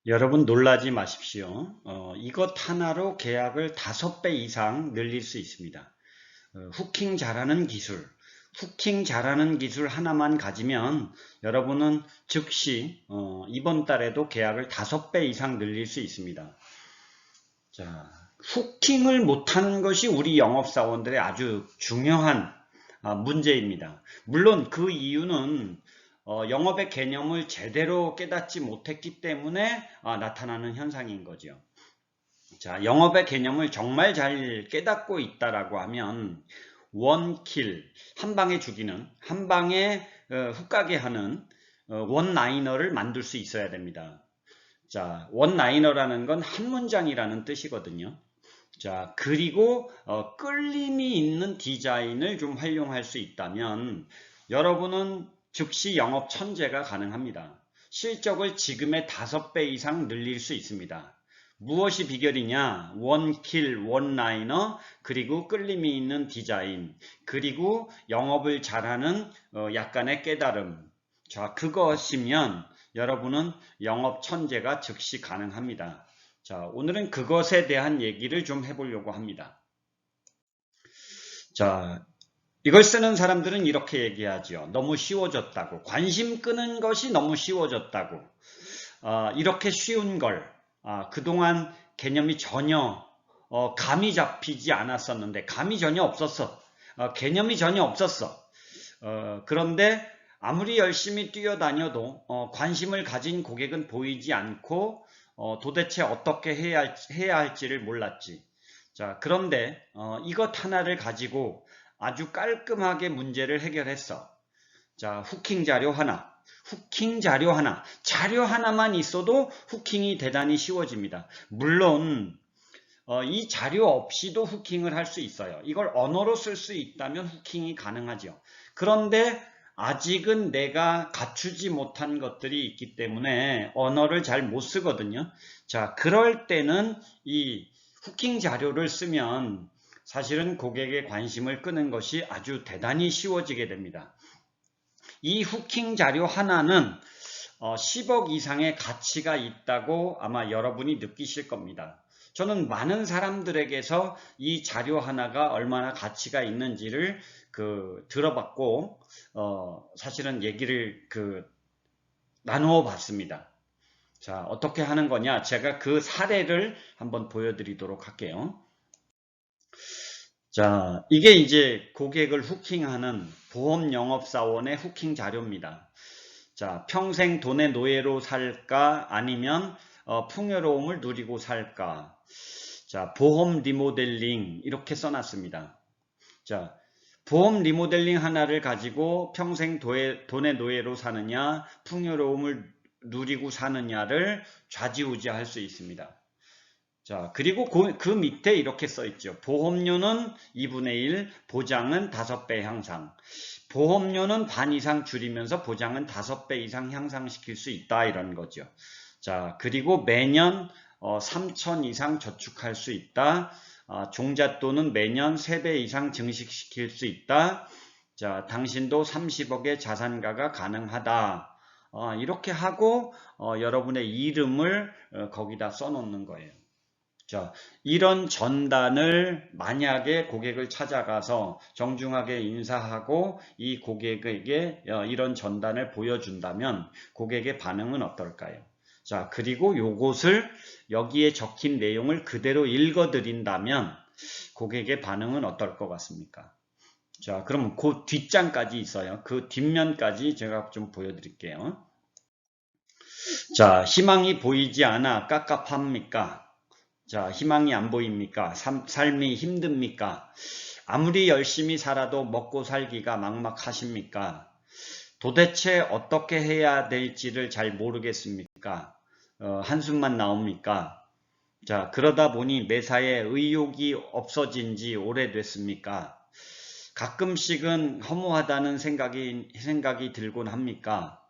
여러분 놀라지 마십시오. 이것 하나로 계약을 5배 이상 늘릴 수 있습니다. 후킹 잘하는 기술, 후킹 잘하는 기술 하나만 가지면 여러분은 즉시 이번 달에도 계약을 5배 이상 늘릴 수 있습니다. 자, 후킹을 못하는 것이 우리 영업사원들의 아주 중요한 문제입니다. 물론 그 이유는 영업의 개념을 제대로 깨닫지 못했기 때문에 나타나는 현상인 거죠. 자, 영업의 개념을 정말 잘 깨닫고 있다라고 하면 원킬, 한 방에 죽이는, 한 방에 훅 가게 하는 원라이너를 만들 수 있어야 됩니다. 자, 원라이너라는 건 한 문장이라는 뜻이거든요. 자, 그리고 끌림이 있는 디자인을 좀 활용할 수 있다면 여러분은 즉시 영업 천재가 가능합니다. 실적을 지금의 5배 이상 늘릴 수 있습니다. 무엇이 비결이냐? 원킬, 원라이너, 그리고 끌림이 있는 디자인, 그리고 영업을 잘하는 약간의 깨달음. 자, 그것이면 여러분은 영업 천재가 즉시 가능합니다. 자, 오늘은 그것에 대한 얘기를 좀 해보려고 합니다. 자, 이걸 쓰는 사람들은 이렇게 얘기하죠. 너무 쉬워졌다고. 관심 끄는 것이 너무 쉬워졌다고. 이렇게 쉬운 걸, 그동안 개념이 전혀, 감이 잡히지 않았었는데, 감이 전혀 없었어. 개념이 전혀 없었어. 그런데 아무리 열심히 뛰어다녀도 관심을 가진 고객은 보이지 않고 도대체 어떻게 해야 할지를 몰랐지. 자, 그런데 이것 하나를 가지고 아주 깔끔하게 문제를 해결했어. 자, 후킹 자료 하나, 후킹 자료 하나, 자료 하나만 있어도 후킹이 대단히 쉬워집니다. 물론 이 자료 없이도 후킹을 할 수 있어요. 이걸 언어로 쓸 수 있다면 후킹이 가능하죠. 그런데 아직은 내가 갖추지 못한 것들이 있기 때문에 언어를 잘 못 쓰거든요. 자, 그럴 때는 이 후킹 자료를 쓰면 사실은 고객의 관심을 끄는 것이 아주 대단히 쉬워지게 됩니다. 이 후킹 자료 하나는 10억 이상의 가치가 있다고 아마 여러분이 느끼실 겁니다. 저는 많은 사람들에게서 이 자료 하나가 얼마나 가치가 있는지를 들어봤고 사실은 얘기를 나누어 봤습니다. 자, 어떻게 하는 거냐? 제가 그 사례를 한번 보여드리도록 할게요. 자, 이게 이제 고객을 후킹하는 보험 영업사원의 후킹 자료입니다. 자, 평생 돈의 노예로 살까? 아니면 풍요로움을 누리고 살까? 자, 보험 리모델링 이렇게 써놨습니다. 자, 보험 리모델링 하나를 가지고 평생 돈의 노예로 사느냐, 풍요로움을 누리고 사느냐를 좌지우지할 수 있습니다. 자, 그리고 그 밑에 이렇게 써 있죠. 보험료는 2분의 1, 보장은 5배 향상. 보험료는 반 이상 줄이면서 보장은 5배 이상 향상시킬 수 있다 이런 거죠. 자, 그리고 매년 3천 이상 저축할 수 있다. 종잣돈은 매년 3배 이상 증식시킬 수 있다. 자, 당신도 30억의 자산가가 가능하다. 이렇게 하고 여러분의 이름을 거기다 써놓는 거예요. 자, 이런 전단을 만약에 고객을 찾아가서 정중하게 인사하고 이 고객에게 이런 전단을 보여준다면 고객의 반응은 어떨까요? 자, 그리고 요것을 여기에 적힌 내용을 그대로 읽어드린다면 고객의 반응은 어떨 것 같습니까? 자, 그럼 그 뒷장까지 있어요. 그 뒷면까지 제가 좀 보여드릴게요. 자, 희망이 보이지 않아 깝깝합니까? 자, 희망이 안 보입니까? 삶이 힘듭니까? 아무리 열심히 살아도 먹고 살기가 막막하십니까? 도대체 어떻게 해야 될지를 잘 모르겠습니까? 한숨만 나옵니까? 자, 그러다 보니 매사에 의욕이 없어진 지 오래됐습니까? 가끔씩은 허무하다는 생각이 들곤 합니까?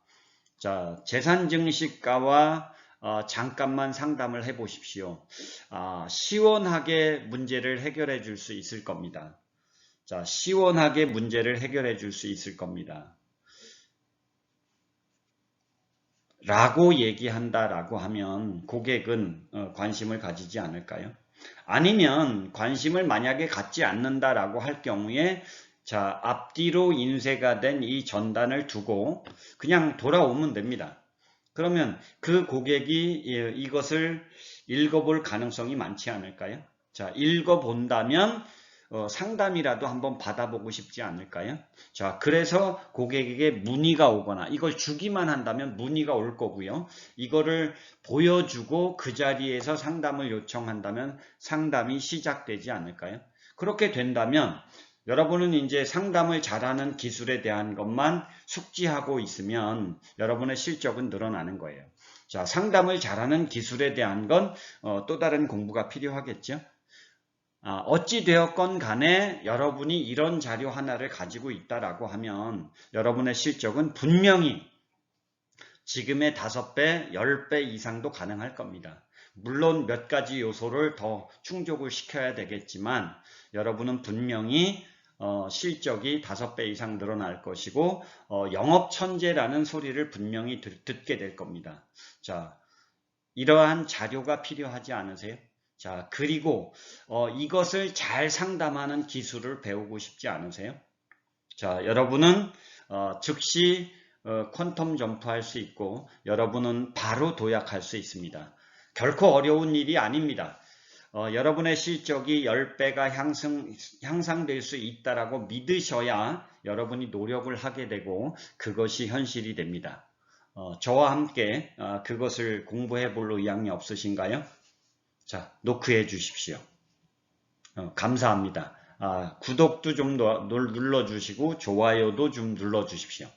자, 재산증식가와 잠깐만 상담을 해 보십시오. 시원하게 문제를 해결해 줄 수 있을 겁니다. 자, 시원하게 문제를 해결해 줄 수 있을 겁니다. 라고 얘기한다라고 하면 고객은 관심을 가지지 않을까요? 아니면 관심을 만약에 갖지 않는다라고 할 경우에 자, 앞뒤로 인쇄가 된 이 전단을 두고 그냥 돌아오면 됩니다. 그러면 그 고객이 이것을 읽어볼 가능성이 많지 않을까요? 자, 읽어본다면 상담이라도 한번 받아보고 싶지 않을까요? 자, 그래서 고객에게 문의가 오거나 이걸 주기만 한다면 문의가 올 거고요. 이거를 보여주고 그 자리에서 상담을 요청한다면 상담이 시작되지 않을까요? 그렇게 된다면 여러분은 이제 상담을 잘하는 기술에 대한 것만 숙지하고 있으면 여러분의 실적은 늘어나는 거예요. 자, 상담을 잘하는 기술에 대한 건 또 다른 공부가 필요하겠죠. 어찌 되었건 간에 여러분이 이런 자료 하나를 가지고 있다라고 하면 여러분의 실적은 분명히 지금의 5배, 10배 이상도 가능할 겁니다. 물론 몇 가지 요소를 더 충족을 시켜야 되겠지만 여러분은 분명히 실적이 5배 이상 늘어날 것이고 영업 천재라는 소리를 분명히 듣게 될 겁니다. 자, 이러한 자료가 필요하지 않으세요? 자, 그리고 이것을 잘 상담하는 기술을 배우고 싶지 않으세요? 자, 여러분은 즉시 퀀텀 점프할 수 있고 여러분은 바로 도약할 수 있습니다. 결코 어려운 일이 아닙니다. 여러분의 실적이 10배가 향상될 수 있다라고 믿으셔야 여러분이 노력을 하게 되고 그것이 현실이 됩니다. 저와 함께 그것을 공부해 볼 의향이 없으신가요? 자, 노크해 주십시오. 감사합니다. 구독도 좀 눌러주시고 좋아요도 좀 눌러주십시오.